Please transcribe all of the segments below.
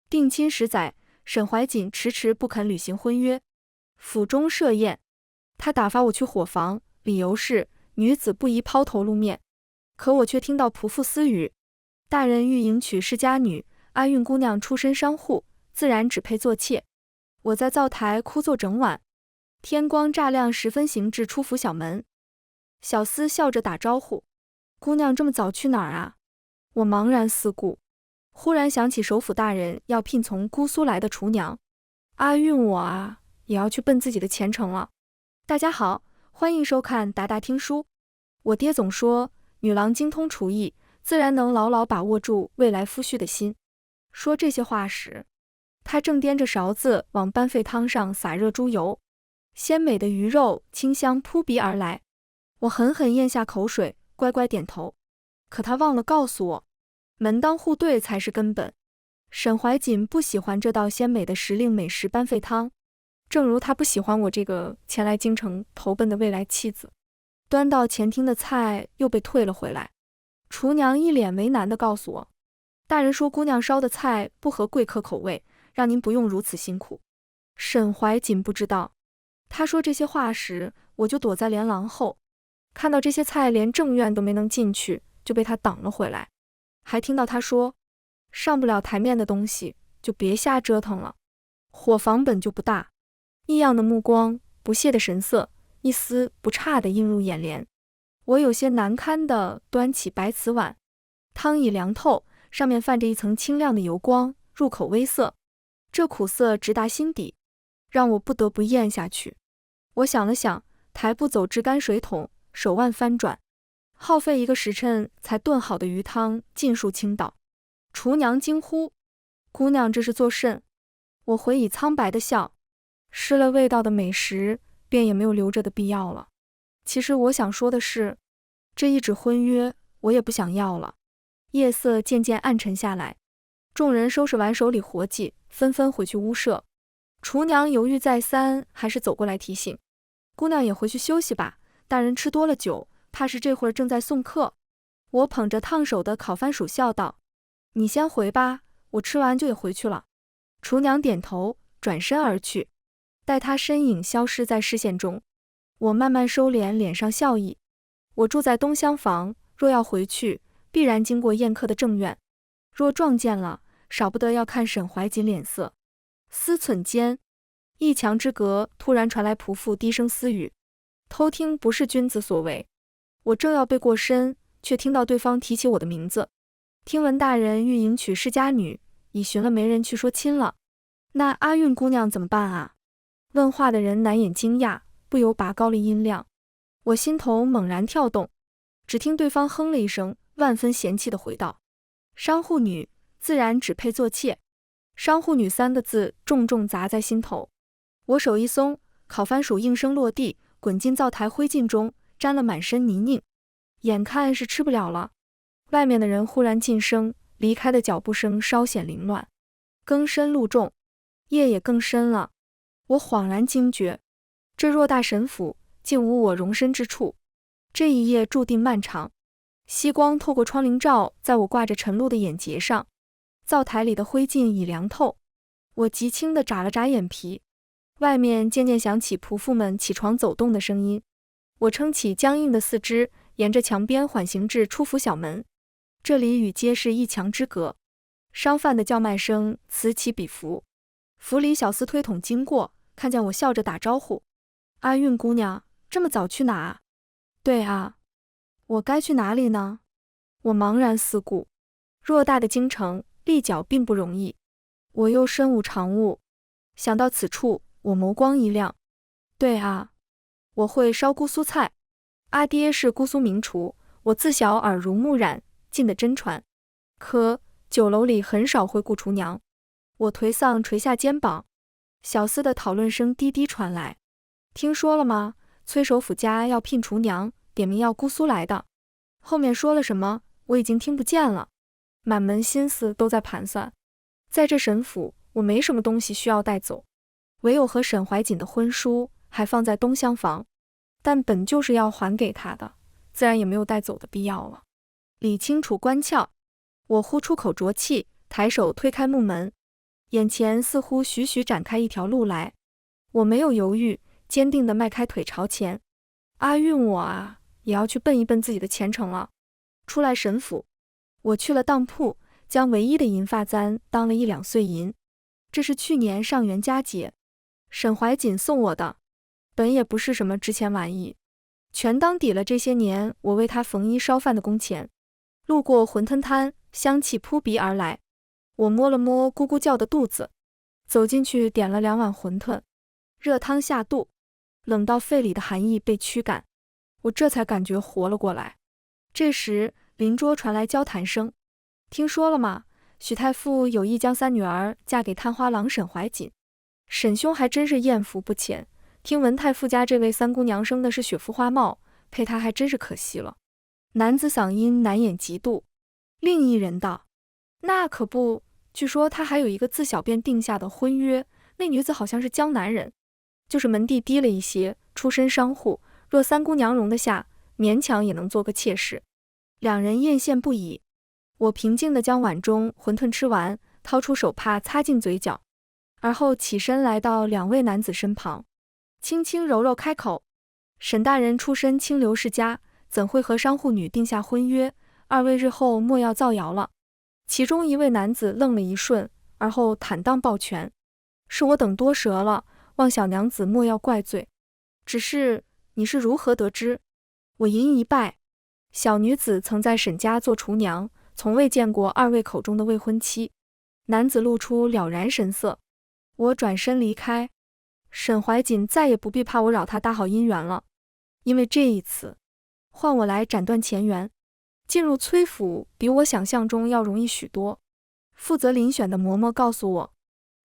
定亲10载，沈怀瑾迟迟不肯履行婚约。府中设宴，他打发我去伙房，理由是女子不宜抛头露面。可我却听到仆妇私语，大人欲迎娶世家女，阿运姑娘出身商户，自然只配做妾。我在灶台哭坐整晚，天光乍亮时分行至出府小门。小厮笑着打招呼：姑娘这么早去哪儿啊？我茫然四顾，忽然想起首府大人要聘从姑苏来的厨娘，阿运我啊，也要去奔自己的前程了。大家好，欢迎收看达达听书。我爹总说，女郎精通厨艺，自然能牢牢把握住未来夫婿的心。说这些话时，他正掂着勺子往斑沸汤上撒热猪油，鲜美的鱼肉清香扑鼻而来。我狠狠咽下口水，乖乖点头。可他忘了告诉我，门当户对才是根本。沈怀瑾不喜欢这道鲜美的时令美食斑沸汤，正如他不喜欢我这个前来京城投奔的未来妻子。端到前厅的菜又被退了回来，厨娘一脸为难地告诉我，大人说姑娘烧的菜不合贵客口味，让您不用如此辛苦。沈怀瑾不知道，他说这些话时，我就躲在帘廊后，看到这些菜连正院都没能进去，就被他挡了回来。还听到他说，上不了台面的东西就别瞎折腾了。伙房本就不大，异样的目光，不屑的神色，一丝不差地映入眼帘。我有些难堪地端起白瓷碗，汤已凉透，上面泛着一层清亮的油光，入口微涩，这苦涩直达心底，让我不得不咽下去。我想了想，抬步走至泔水桶，手腕翻转，耗费1个时辰才炖好的鱼汤尽数倾倒。厨娘惊呼：姑娘这是作甚？我回以苍白的笑，失了味道的美食，便也没有留着的必要了。其实我想说的是，这一纸婚约我也不想要了。夜色渐渐暗沉下来，众人收拾完手里活计，纷纷回去屋舍。厨娘犹豫再三，还是走过来提醒，姑娘也回去休息吧，大人吃多了酒，怕是这会儿正在送客。我捧着烫手的烤番薯笑道，你先回吧，我吃完就也回去了。厨娘点头，转身而去。待她身影消失在视线中，我慢慢收敛脸上笑意。我住在东厢房，若要回去，必然经过宴客的正院，若撞见了，少不得要看沈怀瑾脸色。思忖间，一墙之隔突然传来仆妇低声私语，偷听不是君子所为。我正要背过身，却听到对方提起我的名字。听闻大人欲迎娶世家女，已寻了媒人去说亲了。那阿运姑娘怎么办啊？问话的人难掩惊讶，不由拔高了音量。我心头猛然跳动，只听对方哼了一声，万分嫌弃地回道：商户女自然只配做妾。商户女3个字重重砸在心头。我手一松，烤番薯应声落地，滚进灶台灰烬中，沾了满身泥泞，眼看是吃不了了。外面的人忽然噤声，离开的脚步声稍显凌乱。更深路重，夜也更深了。我恍然惊觉，这偌大沈府竟无我容身之处。这一夜注定漫长。夕光透过窗棂照在我挂着晨露的眼睫上，灶台里的灰烬已凉透。我极轻地眨了眨眼皮，外面渐渐响起仆妇们起床走动的声音。我撑起僵硬的四肢，沿着墙边缓行至出府小门。这里与街是一墙之隔，商贩的叫卖声此起彼伏。府里小厮推桶经过，看见我笑着打招呼：阿运姑娘这么早去哪啊？对啊，我该去哪里呢？我茫然四顾，偌大的京城，立脚并不容易，我又身无长物。想到此处，我眸光一亮。对啊，我会烧姑苏菜，阿爹是姑苏名厨，我自小耳濡目染，进得真传。可酒楼里很少会顾厨娘。我颓丧垂下肩膀，小厮的讨论声低低传来：听说了吗？崔首府家要聘厨娘，点名要姑苏来的。后面说了什么，我已经听不见了。满门心思都在盘算，在这沈府，我没什么东西需要带走，唯有和沈怀瑾的婚书还放在东厢房，但本就是要还给他的，自然也没有带走的必要了。理清楚关窍，我呼出口浊气，抬手推开木门。眼前似乎徐徐展开一条路来。我没有犹豫，坚定地迈开腿朝前。阿运，我啊，也要去奔一奔自己的前程了。出来神府，我去了当铺，将唯一的银发簪当了1两碎银。这是去年上元佳节，沈怀瑾送我的，本也不是什么值钱玩意，全当抵了这些年我为他缝衣烧饭的工钱。路过馄饨摊，香气扑鼻而来，我摸了摸咕咕叫的肚子，走进去点了2碗馄饨，热汤下肚，冷到肺里的寒意被驱赶，我这才感觉活了过来。这时邻桌传来交谈声，听说了吗？许太傅有意将3女儿嫁给探花郎沈怀瑾。沈兄还真是艳福不浅，听文太傅家这位3姑娘生的是雪肤花貌，配他还真是可惜了。男子嗓音难掩嫉妒。另一人道：那可不，据说他还有一个自小便定下的婚约，那女子好像是江南人，就是门第低了一些，出身商户，若3姑娘容得下，勉强也能做个妾室。2人艳羡不已。我平静地将碗中馄饨吃完，掏出手帕擦净嘴角，而后起身来到2位男子身旁，轻轻柔柔开口：沈大人出身清流世家，怎会和商户女定下婚约？2位日后莫要造谣了。其中一位男子愣了一瞬，而后坦荡抱拳：是我等多舌了，望小娘子莫要怪罪。只是你是如何得知？我一一拜，小女子曾在沈家做厨娘，从未见过2位口中的未婚妻。男子露出了然神色。我转身离开，沈怀瑾再也不必怕我扰他搭好姻缘了，因为这一次换我来斩断前缘。进入崔府比我想象中要容易许多。负责遴选的嬷嬷告诉我，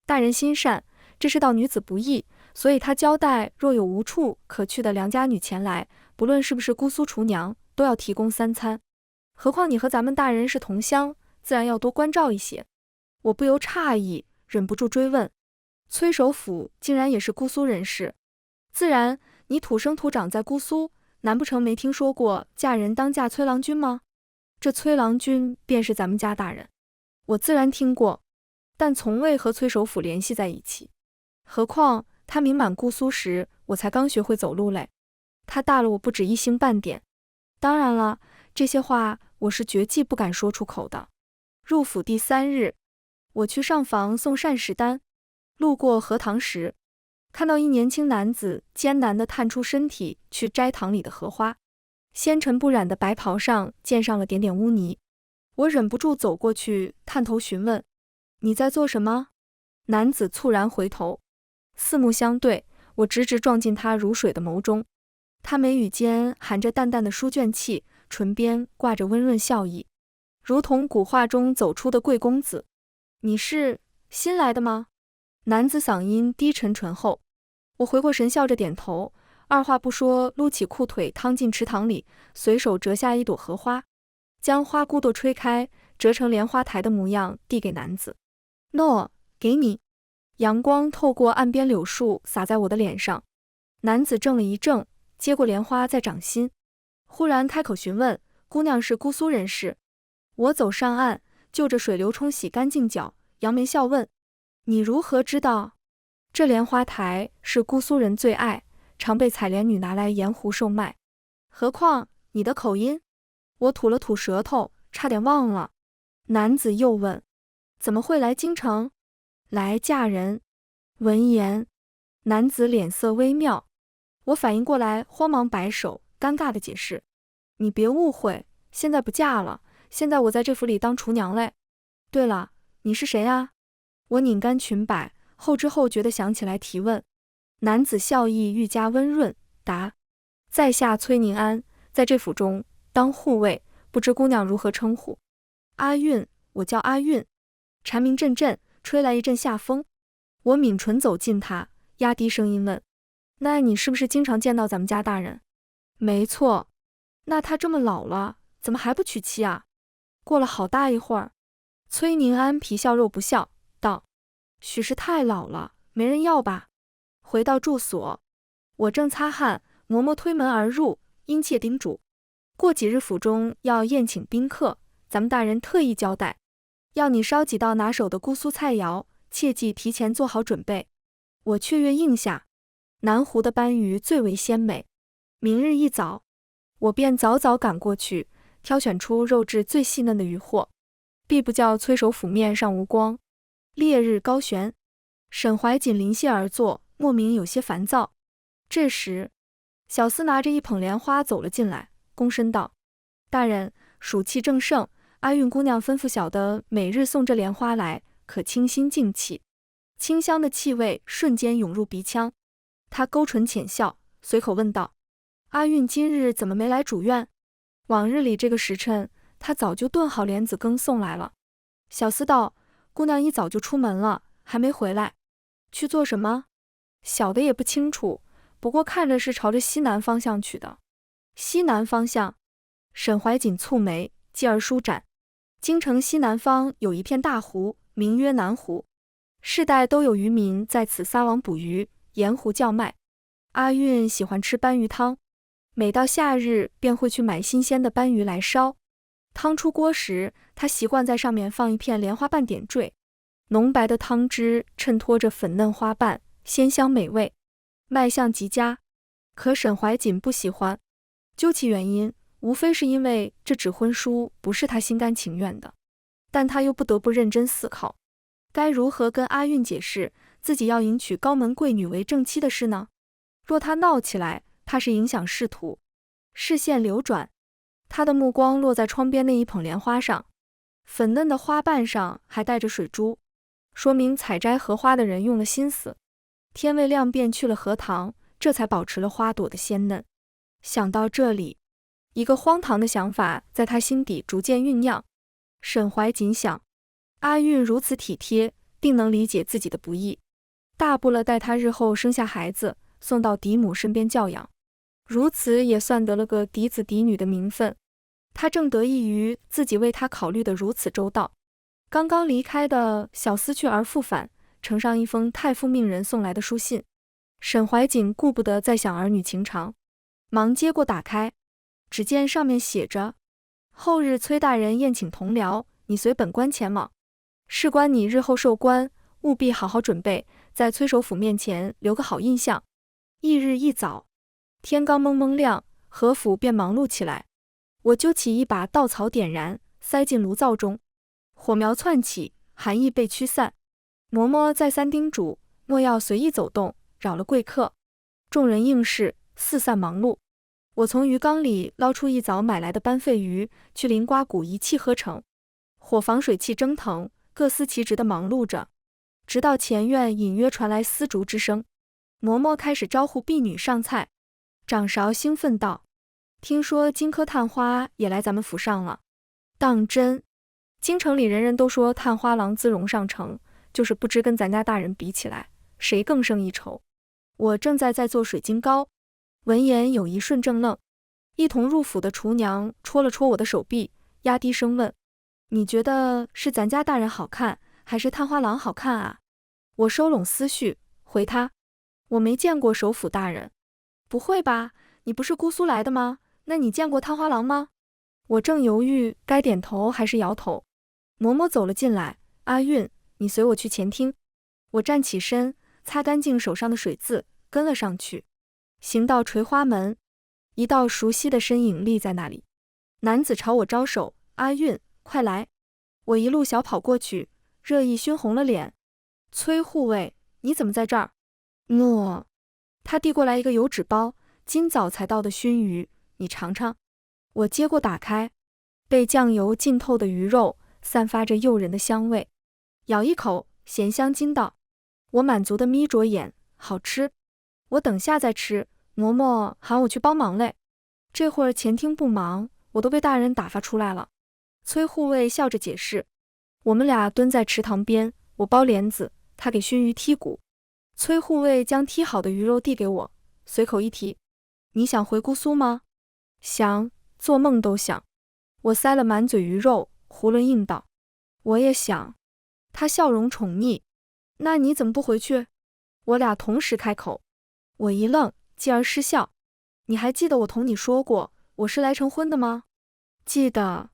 大人心善，这世道女子不易，所以他交代若有无处可去的良家女前来，不论是不是姑苏厨娘，都要提供3餐。何况你和咱们大人是同乡，自然要多关照一些。我不由诧异，忍不住追问，崔首府竟然也是姑苏人士？自然，你土生土长在姑苏，难不成没听说过嫁人当嫁崔郎君吗？这崔郎君便是咱们家大人。我自然听过，但从未和崔首府联系在一起。何况他名满姑苏时，我才刚学会走路嘞。他大了我不止1星半点。当然了，这些话我是绝技不敢说出口的。入府第3日，我去上房送膳食单，路过荷塘时，看到一年轻男子艰难地探出身体去摘塘里的荷花，纤尘不染的白袍上溅上了点点污泥。我忍不住走过去探头询问：你在做什么？男子猝然回头，四目相对，我直直撞进他如水的眸中。他眉宇间含着淡淡的书卷气，唇边挂着温润笑意，如同古画中走出的贵公子。你是新来的吗？男子嗓音低沉醇厚。我回过神，笑着点头，二话不说撸起裤腿趟进池塘里，随手折下一朵荷花，将花骨朵吹开，折成莲花台的模样递给男子。喏，给你。阳光透过岸边柳树洒在我的脸上，男子怔了一怔，接过莲花在掌心，忽然开口询问：姑娘是姑苏人士？我走上岸，就着水流冲洗干净脚，扬眉笑问：你如何知道？这莲花台是姑苏人最爱，常被采莲女拿来盐湖售卖。何况你的口音？我吐了吐舌头，差点忘了。男子又问：怎么会来京城？来嫁人。闻言，男子脸色微妙，我反应过来，慌忙摆手，尴尬地解释：你别误会，现在不嫁了，现在我在这府里当厨娘嘞。对了，你是谁啊？我拧干裙摆，后知后觉地想起来提问。男子笑意愈加温润，答：在下崔宁安，在这府中当护卫，不知姑娘如何称呼？阿运，我叫阿运。蝉鸣阵阵，吹来一阵夏风。我抿唇走近他，压低声音问：那你是不是经常见到咱们家大人？没错。那他这么老了，怎么还不娶妻啊？过了好大一会儿，崔宁安皮笑肉不笑，道：许是太老了，没人要吧。回到住所，我正擦汗，嬷嬷推门而入，殷切叮嘱：过几日府中要宴请宾客，咱们大人特意交代，要你烧几道拿手的姑苏菜肴，切记提前做好准备。我雀跃应下，南湖的斑鱼最为鲜美。明日一早，我便早早赶过去，挑选出肉质最细嫩的鱼货，必不叫催熟府面上无光。烈日高悬，沈怀瑾临泻而坐，莫名有些烦躁。这时，小厮拿着一捧莲花走了进来，躬身道：“大人，暑气正盛，阿韵姑娘吩咐小的每日送这莲花来，可清心静气。”清香的气味瞬间涌入鼻腔，他勾唇浅笑，随口问道：“阿韵今日怎么没来主院？往日里这个时辰，她早就炖好莲子羹送来了。”小厮道：“姑娘一早就出门了，还没回来。去做什么？小的也不清楚，不过看着是朝着西南方向去的。”西南方向？沈怀瑾蹙眉，继而舒展。京城西南方有一片大湖，名曰南湖。世代都有渔民在此撒网捕鱼，沿湖叫卖。阿韵喜欢吃斑鱼汤，每到夏日便会去买新鲜的斑鱼来烧。汤出锅时，她习惯在上面放一片莲花瓣点缀，浓白的汤汁衬托着粉嫩花瓣，鲜香美味，卖相极佳。可沈怀瑾不喜欢，究其原因，无非是因为这纸婚书不是他心甘情愿的，但他又不得不认真思考，该如何跟阿韵解释自己要迎娶高门贵女为正妻的事呢？若他闹起来，怕是影响仕途。视线流转，他的目光落在窗边那一捧莲花上，粉嫩的花瓣上还带着水珠，说明采摘荷花的人用了心思。天未亮便去了荷塘，这才保持了花朵的鲜嫩。想到这里，一个荒唐的想法在他心底逐渐酝酿。沈怀瑾想，阿韵如此体贴，定能理解自己的不易，大不了待他日后生下孩子，送到嫡母身边教养，如此也算得了个嫡子嫡女的名分。他正得意于自己为他考虑得如此周到。刚刚离开的小厮去而复返，呈上一封太傅命人送来的书信。沈怀瑾顾不得再想儿女情长，忙接过打开，只见上面写着：后日崔大人宴请同僚，你随本官前往。事关你日后受官，务必好好准备，在崔首府面前留个好印象。翌日一早，天刚蒙蒙亮，何府便忙碌起来。我揪起一把稻草点燃，塞进炉灶中，火苗窜起，寒意被驱散。嬷嬷再三叮嘱，莫要随意走动，扰了贵客。众人应是，四散忙碌。我从鱼缸里捞出一早买来的斑肺鱼，去淋瓜骨一气呵成。伙房水气蒸腾，各司其职地忙碌着，直到前院隐约传来丝竹之声。嬷嬷开始招呼婢女上菜。掌勺兴奋道：“听说荆轲探花也来咱们府上了。”当真？京城里人人都说探花郎姿容上乘，就是不知跟咱家大人比起来，谁更胜一筹。我正在做水晶糕。闻言有一瞬怔愣，一同入府的厨娘戳了戳我的手臂，压低声问：“你觉得是咱家大人好看，还是探花郎好看啊？”我收拢思绪，回他：“我没见过首府大人。”“不会吧，你不是姑苏来的吗？那你见过探花郎吗？”我正犹豫该点头还是摇头，嬷嬷走了进来：“阿韵，你随我去前厅。”我站起身，擦干净手上的水渍，跟了上去。行到垂花门，一道熟悉的身影立在那里。男子朝我招手：“阿韵，快来！”我一路小跑过去，热意熏红了脸。“崔护卫，你怎么在这儿？”“诺。”他递过来一个油纸包，今早才到的熏鱼，你尝尝。我接过打开，被酱油浸透的鱼肉散发着诱人的香味，咬一口，咸香津道。我满足的眯着眼，好吃。我等下再吃，嬷嬷喊我去帮忙嘞。这会儿前厅不忙，我都被大人打发出来了。崔护卫笑着解释。我们俩蹲在池塘边，我包莲子，他给熏鱼剔骨。崔护卫将剔好的鱼肉递给我，随口一提：“你想回姑苏吗？”“想，做梦都想。”我塞了满嘴鱼肉，囫囵应道：“我也想。”他笑容宠溺：“那你怎么不回去？”我俩同时开口。我一愣，继而失笑：“你还记得我同你说过，我是来成婚的吗？”“记得。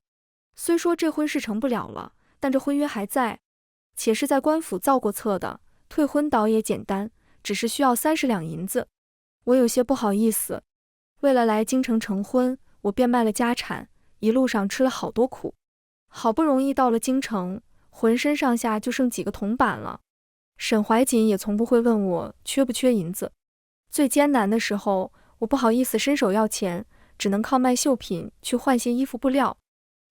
虽说这婚事成不了了，但这婚约还在。”且是在官府造过册的，退婚倒也简单，只是需要30两银子。我有些不好意思，为了来京城成婚，我便卖了家产，一路上吃了好多苦。好不容易到了京城，浑身上下就剩几个铜板了。沈怀瑾也从不会问我缺不缺银子。最艰难的时候，我不好意思伸手要钱，只能靠卖绣品去换些衣服布料。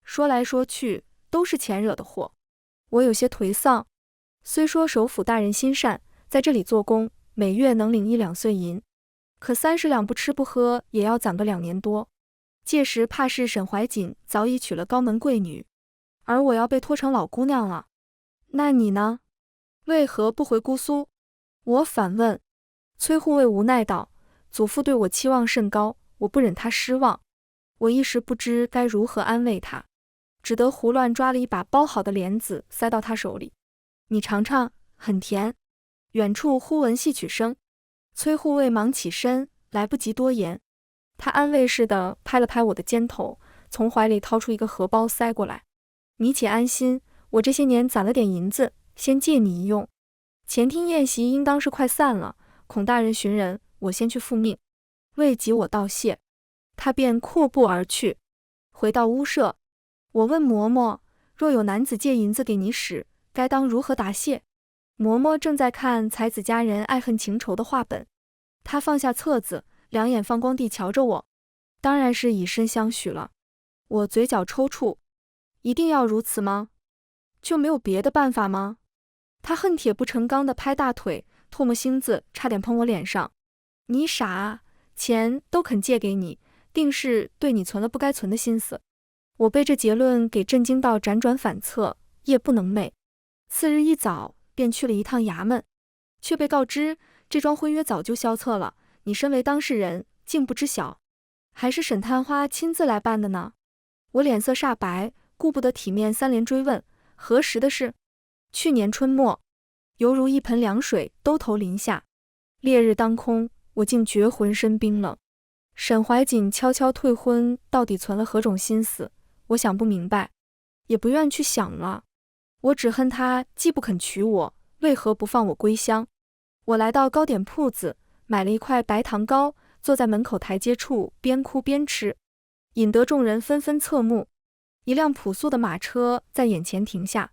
说来说去，都是钱惹的祸。我有些颓丧。虽说首府大人心善，在这里做工，每月能领1两碎银，可30两不吃不喝也要攒个2年多。届时怕是沈怀瑾早已娶了高门贵女，而我要被拖成老姑娘了。那你呢？为何不回姑苏？我反问。崔护卫无奈道：祖父对我期望甚高，我不忍他失望。我一时不知该如何安慰他，只得胡乱抓了一把包好的莲子塞到他手里。你尝尝，很甜。远处忽闻戏曲声，崔护卫忙起身，来不及多言。他安慰似的拍了拍我的肩头，从怀里掏出一个荷包塞过来。你且安心，我这些年攒了点银子，先借你一用。前厅宴席应当是快散了，孔大人寻人，我先去复命。未及我道谢，他便阔步而去。回到屋舍，我问嬷嬷，若有男子借银子给你使，该当如何答谢？嬷嬷正在看才子佳人爱恨情仇的话本，她放下册子，两眼放光地瞧着我，当然是以身相许了。我嘴角抽搐，一定要如此吗？就没有别的办法吗？她恨铁不成钢地拍大腿，唾沫星子差点喷我脸上。你傻啊，钱都肯借给你，定是对你存了不该存的心思。我被这结论给震惊到辗转反侧，夜不能寐。次日一早便去了一趟衙门，却被告知这桩婚约早就消册了，你身为当事人竟不知晓，还是沈探花亲自来办的呢。我脸色煞白，顾不得体面3连追问，何时的事？去年春末，犹如一盆凉水兜头淋下。烈日当空，我竟觉浑身冰冷。沈怀瑾悄悄退婚，到底存了何种心思？我想不明白，也不愿去想了。我只恨他既不肯娶我，为何不放我归乡？我来到糕点铺子，买了一块白糖糕，坐在门口台阶处，边哭边吃，引得众人纷纷侧目。一辆朴素的马车在眼前停下，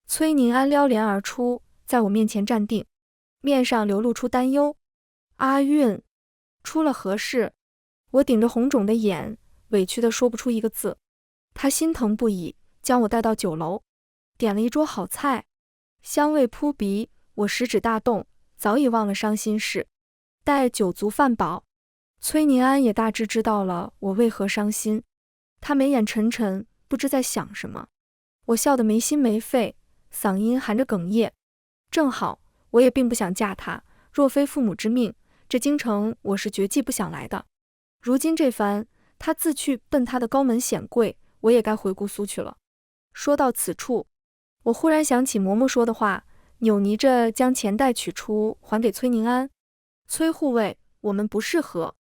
崔宁安撩帘而出，在我面前站定，面上流露出担忧。阿韵，出了何事？我顶着红肿的眼，委屈地说不出一个字。他心疼不已，将我带到酒楼，点了一桌好菜，香味扑鼻，我食指大动，早已忘了伤心事。待酒足饭饱，崔宁安也大致知道了我为何伤心，他眉眼沉沉，不知在想什么。我笑得没心没肺，嗓音含着哽咽。正好，我也并不想嫁他，若非父母之命，这京城我是绝技不想来的。如今这番，他自去奔他的高门显贵，我也该回姑苏去了。说到此处，我忽然想起嬷嬷说的话，扭捏着将钱袋取出还给崔宁安。崔护卫，我们不适合。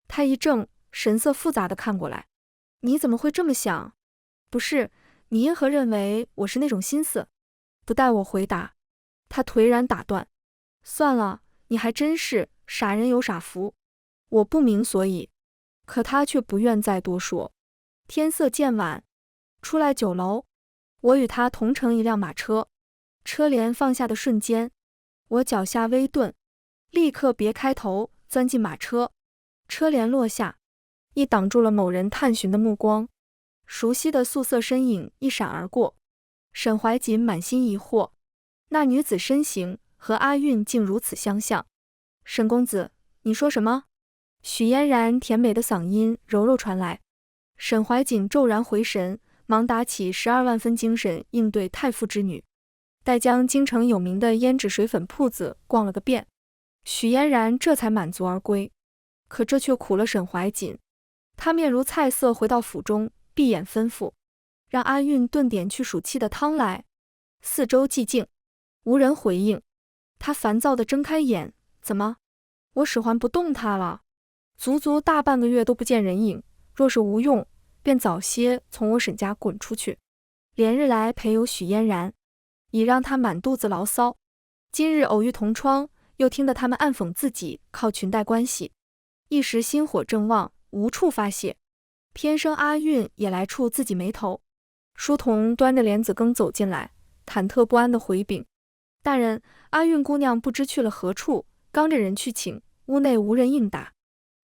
他一怔，神色复杂地看过来。你怎么会这么想？不是，你因何认为我是那种心思？不待我回答，他颓然打断。算了，你还真是傻人有傻福。我不明所以，可他却不愿再多说。天色渐晚，出来酒楼，我与他同乘一辆马车。车帘放下的瞬间，我脚下微顿，立刻别开头，钻进马车。车帘落下，一挡住了某人探寻的目光，熟悉的素色身影一闪而过。沈怀瑾满心疑惑，那女子身形和阿韵竟如此相像。沈公子，你说什么？许嫣然甜美的嗓音柔柔传来。沈怀瑾骤然回神，忙打起12万分精神应对太傅之女。待将京城有名的胭脂水粉铺子逛了个遍，许嫣然这才满足而归。可这却苦了沈怀瑾，他面如菜色回到府中，闭眼吩咐，让阿韵炖点去暑气的汤来。四周寂静，无人回应。他烦躁地睁开眼，怎么？我使唤不动他了？足足大半个月都不见人影，若是无用，便早些从我沈家滚出去，连日来陪有许嫣然。已让他满肚子牢骚。今日偶遇同窗，又听得他们暗讽自己靠裙带关系，一时心火正旺，无处发泄。偏生阿韵也来触自己眉头。书童端着莲子羹走进来，忐忑不安地回禀：大人，阿韵姑娘不知去了何处，刚着人去请，屋内无人应答，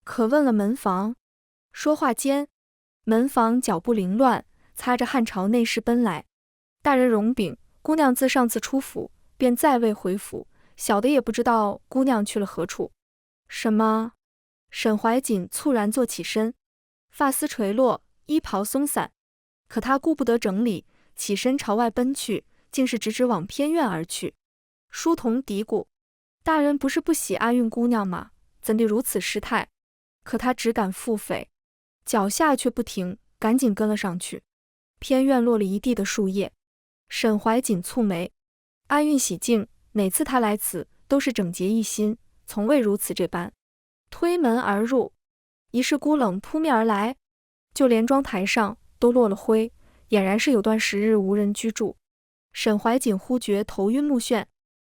可问了门房。说话间，门房脚步凌乱，擦着汗朝内室奔来。大人容禀，姑娘自上次出府，便再未回府，小的也不知道姑娘去了何处。什么？沈怀瑾猝然坐起身，发丝垂落，衣袍松散，可他顾不得整理，起身朝外奔去，竟是直往偏院而去。书童嘀咕：大人不是不喜阿韵姑娘吗？怎地如此失态？可他只敢腹诽，脚下却不停，赶紧跟了上去。偏院落了一地的树叶。沈怀瑾蹙眉：阿韵喜静，哪次她来此都是整洁一心，从未如此这般。推门而入，一室孤冷扑面而来，就连妆台上都落了灰，俨然是有段时日无人居住。沈怀瑾忽觉头晕目眩，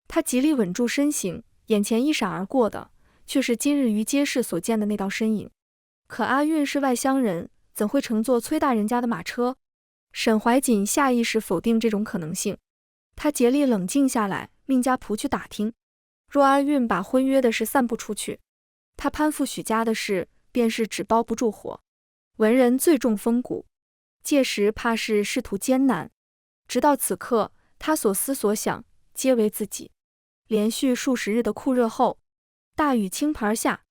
他极力稳住身形，眼前一闪而过的却是今日于街市所见的那道身影。可阿韵是外乡人，怎会乘坐崔大人家的马车？沈怀瑾下意识否定这种可能性，他竭力冷静下来，命家仆去打听，若阿韵把婚约的事散布出去，他攀附许家的事便是纸包不住火。文人最重风骨，届时怕是仕途艰难。直到此刻，他所思所想皆为自己。连续数十日的酷热后，大雨倾盆下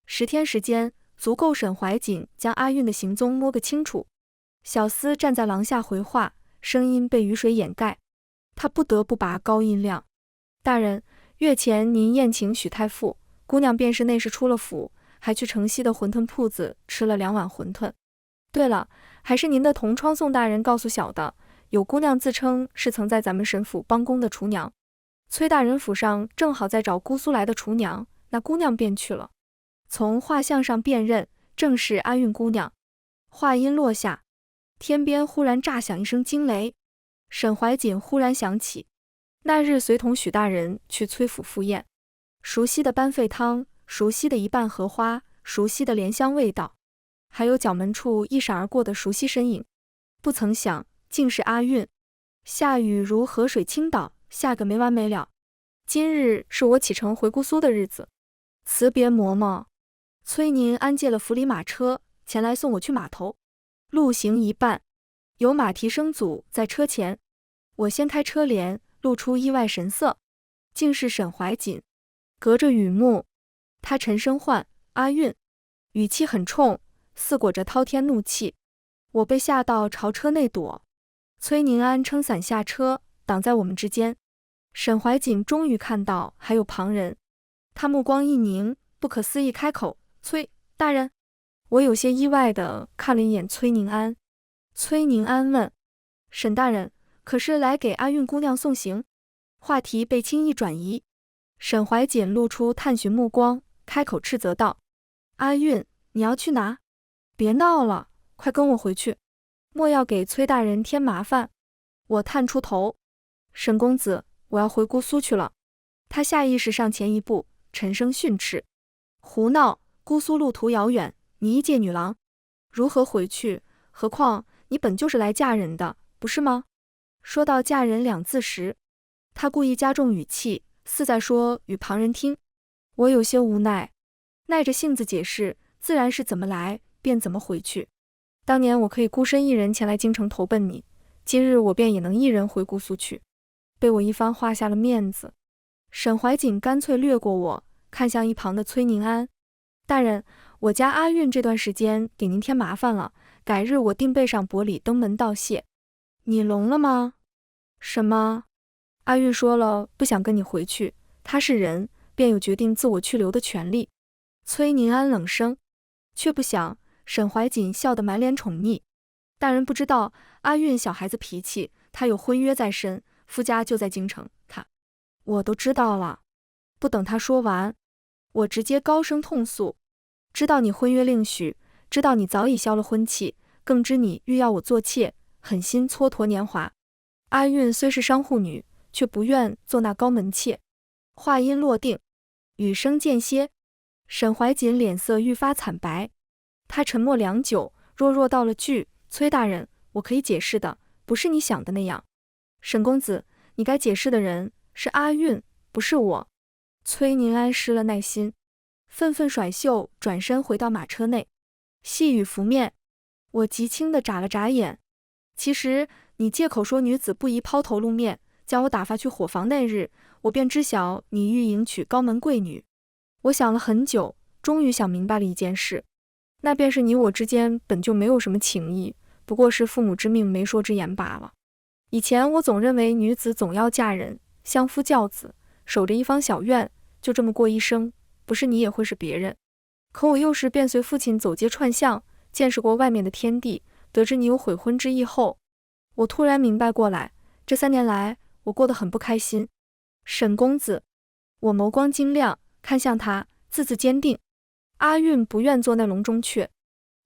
，10天时间足够沈怀瑾将阿韵的行踪摸个清楚。小厮站在廊下回话，声音被雨水掩盖，他不得不拔高音量：大人，月前您宴请许太傅，姑娘便是那时出了府，还去城西的馄饨铺子吃了2碗馄饨。对了，还是您的同窗宋大人告诉小的，有姑娘自称是曾在咱们沈府帮工的厨娘，崔大人府上正好在找姑苏来的厨娘，那姑娘便去了。从画像上辨认，正是阿韵姑娘。话音落下，天边忽然炸响一声惊雷。沈怀瑾忽然想起，那日随同许大人去崔府赴宴，熟悉的班费汤，熟悉的一瓣荷花，熟悉的莲香味道，还有角门处一闪而过的熟悉身影，不曾想竟是阿韵。下雨如河水倾倒，下个没完没了。今日是我启程回姑苏的日子，辞别嬷嬷，崔宁安借了府里马车前来送我去码头。路行一半，有马蹄声阻在车前，我掀开车帘，露出意外神色，竟是沈怀瑾。隔着雨幕，他沉声唤阿韵，语气很冲，似裹着滔天怒气。我被吓到朝车内躲，崔宁安撑伞下车，挡在我们之间。沈怀瑾终于看到还有旁人，他目光一凝，不可思议开口：崔大人。我有些意外地看了一眼崔宁安。崔宁安问：沈大人，可是来给阿韵姑娘送行？话题被轻易转移。沈怀瑾露出探寻目光，开口斥责道：阿韵，你要去哪？别闹了，快跟我回去，莫要给崔大人添麻烦。我探出头：沈公子，我要回姑苏去了。他下意识上前一步，沉声训斥：胡闹，姑苏路途遥远，你一介女郎，如何回去？何况你本就是来嫁人的，不是吗？说到嫁人2字时，他故意加重语气，似在说与旁人听。我有些无奈，耐着性子解释，自然是怎么来便怎么回去。当年我可以孤身一人前来京城投奔你，今日我便也能一人回姑苏去。被我一番画下了面子。沈怀瑾干脆掠过我，看向一旁的崔宁安：大人，我家阿韵这段时间给您添麻烦了，改日我定备上薄礼登门道谢。你聋了吗？什么？阿韵说了不想跟你回去，她是人，便有决定自我去留的权利。崔宁安冷声，却不想沈怀瑾笑得满脸宠溺。大人不知道，阿韵小孩子脾气，她有婚约在身，夫家就在京城。我都知道了。不等他说完，我直接高声痛诉：知道你婚约另许，知道你早已消了婚契，更知你欲要我做妾，狠心蹉跎年华。阿韵虽是商户女，却不愿做那高门妾。话音落定，语声渐歇，沈怀瑾脸色愈发惨白。他沉默良久，弱弱道了句：“崔大人，我可以解释的，不是你想的那样。沈公子，你该解释的人是阿运，不是我。”崔宁安失了耐心，愤愤甩袖，转身回到马车内。细雨拂面，我极轻地眨了眨眼。其实你借口说女子不宜抛头露面，将我打发去伙房那日，我便知晓你欲迎娶高门贵女。我想了很久，终于想明白了一件事，那便是你我之间本就没有什么情谊，不过是父母之命媒妁之言罢了。以前我总认为女子总要嫁人，相夫教子，守着一方小院，就这么过一生，不是你也会是别人。可我幼时便随父亲走街串巷，见识过外面的天地，得知你有悔婚之意后，我突然明白过来，这3年来我过得很不开心。沈公子，我眸光晶亮，看向他，字字坚定。阿运不愿做那笼中雀。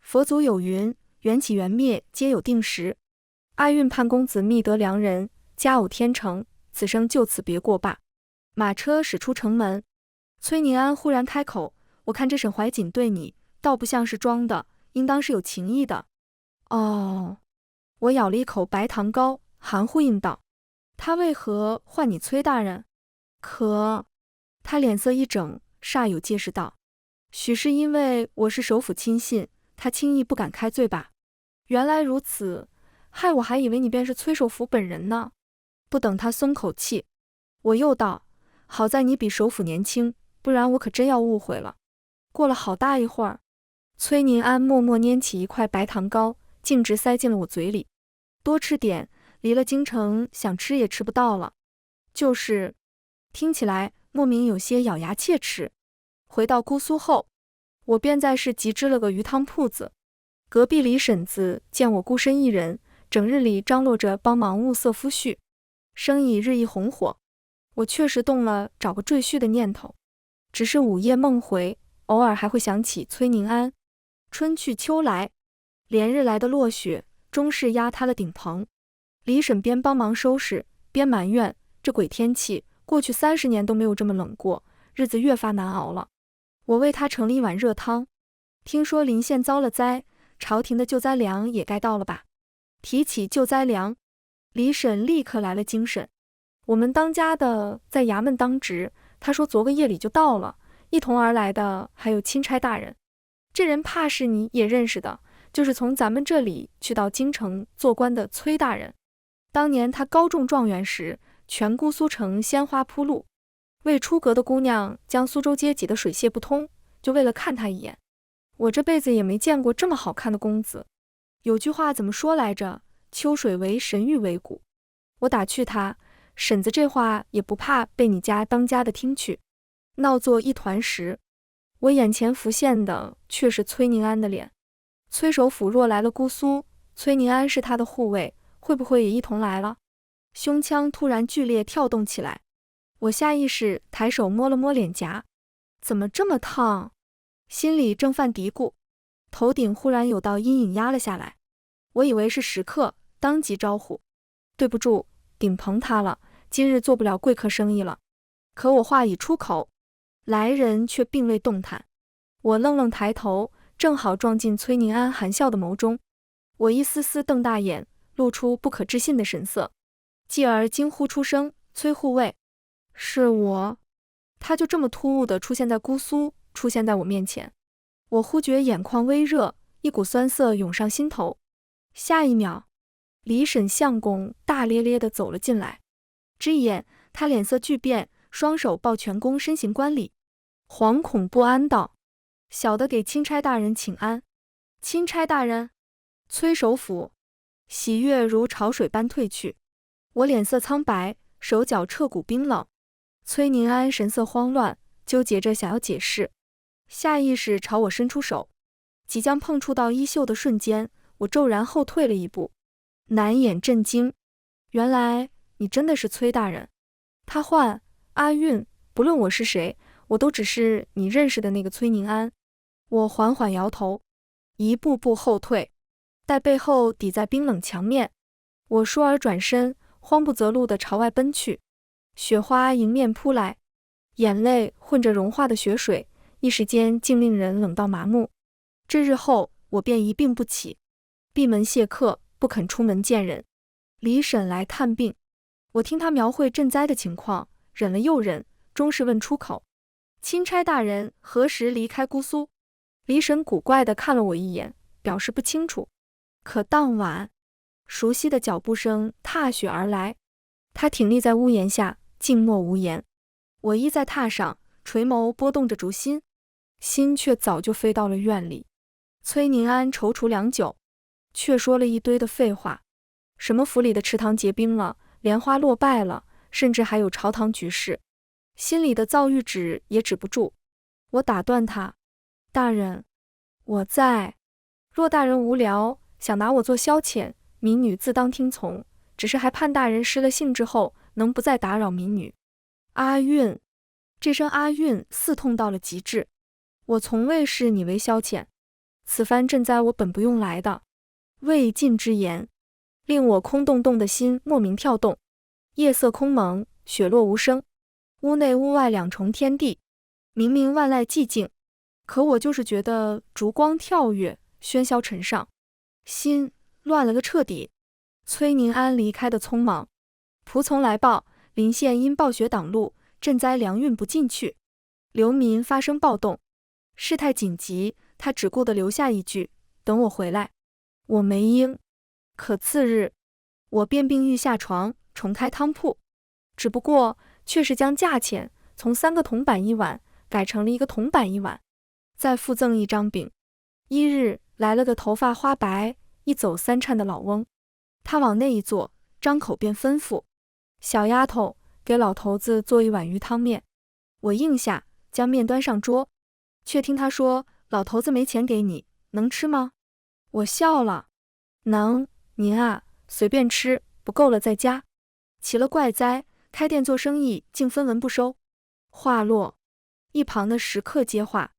佛祖有云，缘起缘灭皆有定时。阿运盼公子觅得良人，佳偶天成，此生就此别过罢。马车驶出城门，崔宁安忽然开口：“我看这沈怀瑾对你，倒不像是装的，应当是有情意的。”哦，我咬了一口白糖糕，含糊应道：“他为何唤你崔大人？”可他脸色一整，煞有介事道：“许是因为我是首府亲信，他轻易不敢开罪吧？原来如此，害我还以为你便是崔首府本人呢。”不等他松口气，我又道：“好在你比首府年轻，不然我可真要误会了。”过了好大一会儿，崔宁安默默拈起一块白糖糕，径直塞进了我嘴里。多吃点，离了京城想吃也吃不到了。就是听起来莫名有些咬牙切齿。回到姑苏后，我便在市集支了个鱼汤铺子。隔壁李婶子见我孤身一人，整日里张罗着帮忙物色夫婿，生意日益红火。我确实动了找个赘婿的念头，只是午夜梦回，偶尔还会想起崔宁安。春去秋来，连日来的落雪终是压塌了顶棚。李婶边帮忙收拾，边埋怨这鬼天气，过去30年都没有这么冷过，日子越发难熬了。我为她盛了一碗热汤。听说临县遭了灾，朝廷的救灾粮也该到了吧？提起救灾粮，李婶立刻来了精神。我们当家的在衙门当值，他说昨个夜里就到了，一同而来的还有钦差大人。这人怕是你也认识的，就是从咱们这里去到京城做官的崔大人。当年他高中状元时，全姑苏城鲜花铺路，为出阁的姑娘将苏州街挤得水泄不通，就为了看他一眼。我这辈子也没见过这么好看的公子。有句话怎么说来着？秋水为神玉为骨。我打趣他，婶子这话也不怕被你家当家的听去。闹作一团时，我眼前浮现的却是崔宁安的脸。崔首府若来了姑苏，崔宁安是他的护卫，会不会也一同来了？胸腔突然剧烈跳动起来，我下意识抬手摸了摸脸颊，怎么这么烫？心里正犯嘀咕，头顶忽然有道阴影压了下来。我以为是食客，当即招呼：“对不住，顶棚塌了，今日做不了贵客生意了。”可我话已出口，来人却并未动弹。我愣愣抬头，正好撞进崔宁安含笑的眸中。我一丝丝瞪大眼，露出不可置信的神色，继而惊呼出声：“崔护卫！”是我。他就这么突兀地出现在姑苏，出现在我面前。我忽觉眼眶微热，一股酸涩涌上心头。下一秒，李婶相公大咧咧地走了进来，只一眼，他脸色巨变，双手抱拳躬身行观礼，惶恐不安道：“小的给钦差大人请安。”钦差大人，崔首府。喜悦如潮水般退去，我脸色苍白，手脚彻骨冰冷。崔宁安神色慌乱，纠结着想要解释，下意识朝我伸出手，即将碰触到衣袖的瞬间，我骤然后退了一步，难掩震惊。原来你真的是崔大人。他唤阿运，不论我是谁，我都只是你认识的那个崔宁安。我缓缓摇头，一步步后退，待背后抵在冰冷墙面，我倏尔转身，慌不择路地朝外奔去。雪花迎面扑来，眼泪混着融化的雪水，一时间竟令人冷到麻木。这日后，我便一病不起，闭门谢客，不肯出门见人。李婶来探病，我听他描绘赈灾的情况，忍了又忍，终是问出口：钦差大人何时离开姑苏？李婶古怪地看了我一眼，表示不清楚。可当晚，熟悉的脚步声踏雪而来，他挺立在屋檐下，静默无言。我依在榻上，垂眸拨动着烛心，心却早就飞到了院里。崔宁安踌躇良久，却说了一堆的废话，什么府里的池塘结冰了，莲花落败了，甚至还有朝堂局势，心里的躁郁止也止不住。我打断他：大人，我在。若大人无聊，想拿我做消遣，民女自当听从，只是还盼大人失了兴之后，能不再打扰民女。阿韵，这声阿韵似痛到了极致。我从未视你为消遣，此番赈灾我本不用来的。未尽之言，令我空洞洞的心莫名跳动。夜色空蒙，雪落无声，屋内屋外两重天地，明明万籁寂静，可我就是觉得烛光跳跃，喧嚣尘上，心乱了个彻底。崔宁安离开的匆忙，仆从来报，临县因暴雪挡路，赈灾粮运不进去，流民发生暴动，事态紧急。他只顾得留下一句：等我回来。我没应。可次日，我便病愈下床，重开汤铺，只不过却是将价钱从3个铜板一碗改成了1个铜板一碗，再附赠1张饼。一日来了个头发花白、一走3颤的老翁，他往内一坐，张口便吩咐：小丫头，给老头子做1碗鱼汤面。我应下，将面端上桌，却听他说：老头子没钱给你，能吃吗？我笑了：能，您啊，随便吃，不够了再加。奇了怪哉，开店做生意竟分文不收。话落，一旁的食客接话：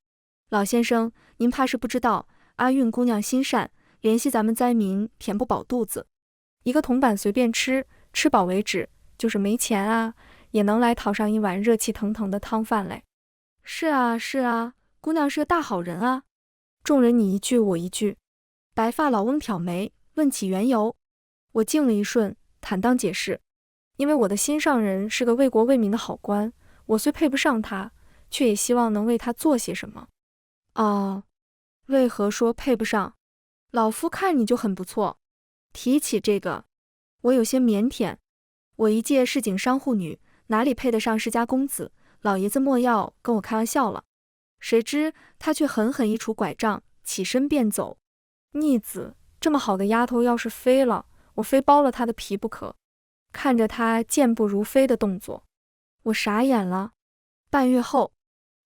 老先生，您怕是不知道，阿韵姑娘心善，怜惜咱们灾民填不饱肚子，1个铜板随便吃，吃饱为止，就是没钱啊，也能来讨上1碗热气腾腾的汤饭来。是啊是啊，姑娘是个大好人啊。众人你一句我一句。白发老翁挑眉，问起缘由。我静了一瞬，坦荡解释：因为我的心上人是个为国为民的好官，我虽配不上他，却也希望能为他做些什么。哦，为何说配不上？老夫看你就很不错。提起这个，我有些腼腆。我一介市井商户女，哪里配得上世家公子？老爷子莫要跟我开玩笑了。谁知他却狠狠一杵拐杖，起身便走。逆子，这么好的丫头要是飞了，我非剥了她的皮不可。看着她健步如飞的动作，我傻眼了。半月后，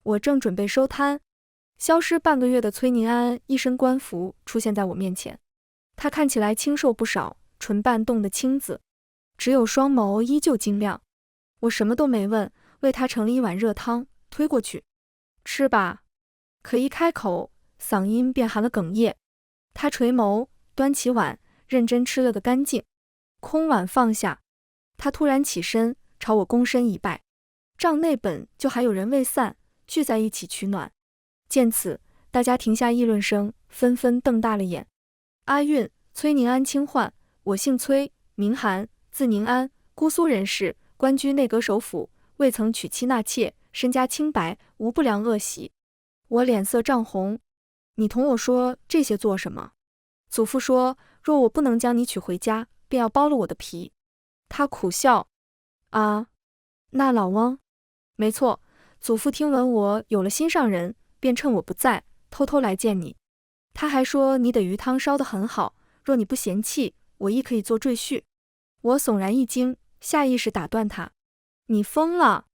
我正准备收摊，消失半个月的崔宁安一身官服出现在我面前。他看起来清瘦不少，唇瓣冻得青紫，只有双眸依旧晶亮。我什么都没问，为他盛了1碗热汤，推过去：吃吧。可一开口，嗓音便含了哽咽。他垂眸，端起碗，认真吃了个干净。空碗放下，他突然起身，朝我躬身一拜。帐内本就还有人未散，聚在一起取暖。见此，大家停下议论声，纷纷瞪大了眼。阿韵，崔宁安轻唤，我姓崔，名涵，字宁安，姑苏人士，官居内阁首辅，未曾娶妻纳妾，身家清白，无不良恶习。我脸色涨红。你同我说这些做什么？祖父说，若我不能将你娶回家，便要剥了我的皮。他苦笑：啊，那老翁？没错，祖父听闻我有了心上人，便趁我不在，偷偷来见你。他还说你的鱼汤烧得很好，若你不嫌弃，我亦可以做赘婿。我悚然一惊，下意识打断他：你疯了？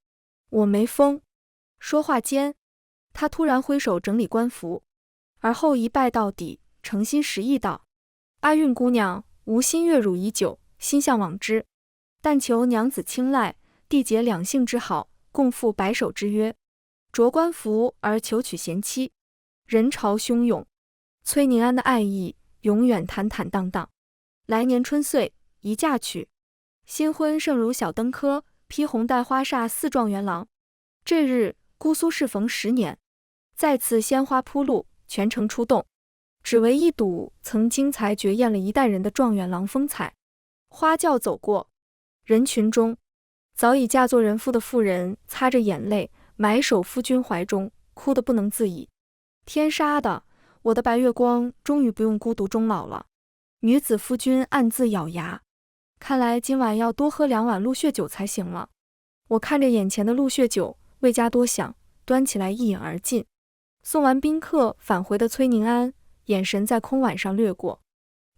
我没疯。说话间，他突然挥手整理官服，而后一拜到底，诚心实意道：阿韵姑娘，吾心悦汝已久，心向往之，但求娘子青睐，缔结两性之好，共赴白首之约。着官服而求娶贤妻，人潮汹涌。崔宁安的爱意永远坦坦荡荡。来年春岁，宜嫁娶。新婚胜如小登科，披红戴花煞4状元郎。这日，姑苏适逢10年，再次鲜花铺路，全城出动，只为一睹曾经才绝艳了一代人的状元郎风采。花轿走过，人群中，早已嫁作人妇的妇人擦着眼泪，埋首夫君怀中，哭得不能自已。天杀的，我的白月光终于不用孤独终老了。女子夫君暗自咬牙，看来今晚要多喝2碗鹿血酒才行了。我看着眼前的鹿血酒，未加多想，端起来一饮而尽。送完宾客返回的崔宁安，眼神在空碗上掠过，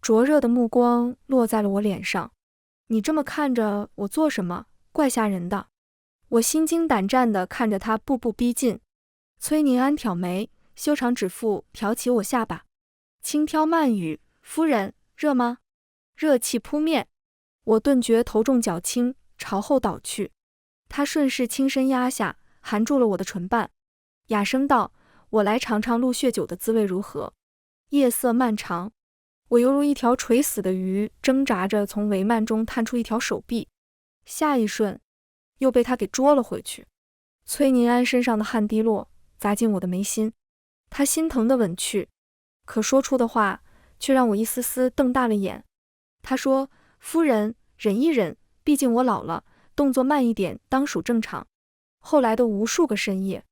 灼热的目光落在了我脸上。你这么看着我做什么？怪吓人的。我心惊胆战地看着他步步逼近。崔宁安挑眉，修长指腹挑起我下巴，轻佻慢语：“夫人，热吗？”热气扑面，我顿觉头重脚轻，朝后倒去。他顺势轻身压下，含住了我的唇瓣，哑声道：“我来尝尝鹿血酒的滋味如何？”夜色漫长，我犹如一条垂死的鱼，挣扎着从帷幔中探出一条手臂，下一瞬又被他给捉了回去。崔宁安身上的汗滴落，砸进我的眉心，他心疼地吻去，可说出的话却让我一丝丝瞪大了眼。他说：“夫人，忍一忍，毕竟我老了，动作慢一点当属正常。”后来的无数个深夜，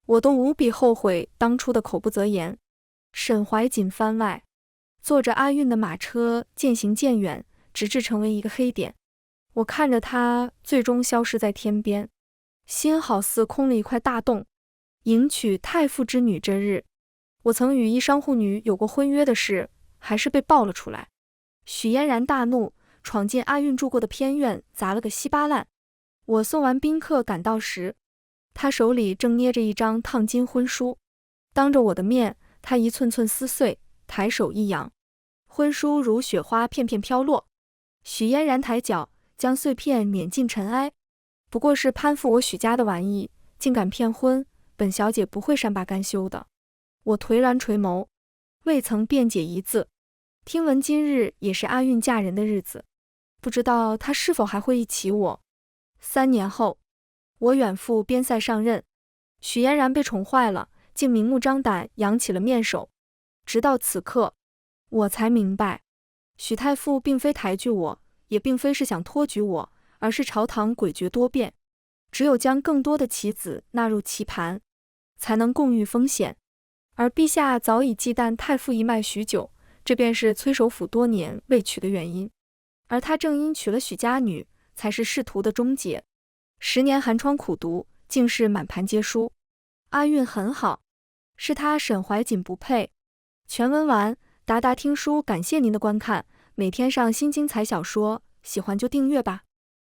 我都无比后悔当初的口不择言。沈怀瑾番外，坐着阿运的马车渐行渐远，直至成为一个黑点。我看着他最终消失在天边，心好似空了一块大洞。迎娶太傅之女这日，我曾与一商户女有过婚约的事，还是被爆了出来。许嫣然大怒，闯进阿运住过的偏院，砸了个稀巴烂。我送完宾客赶到时，他手里正捏着一张烫金婚书，当着我的面，他一寸寸撕碎，抬手一扬，婚书如雪花片片飘落。许嫣然抬脚将碎片碾进尘埃，不过是攀附我许家的玩意，竟敢骗婚，本小姐不会善罢甘休的。我颓然垂眸，未曾辩解一字。听闻今日也是阿运嫁人的日子，不知道她是否还会忆起我。3年后，我远赴边塞上任，许嫣然被宠坏了，竟明目张胆扬起了面首。直到此刻，我才明白，许太傅并非抬举我，也并非是想托举我，而是朝堂诡谲多变，只有将更多的棋子纳入棋盘，才能共御风险。而陛下早已忌惮太傅一脉许久，这便是崔首府多年未娶的原因。而他正因娶了许家女，才是仕途的终结。10年寒窗苦读，竟是满盘皆输。阿运很好，是他沈怀瑾不配。全文完，达达听书感谢您的观看，每天上新精彩小说，喜欢就订阅吧。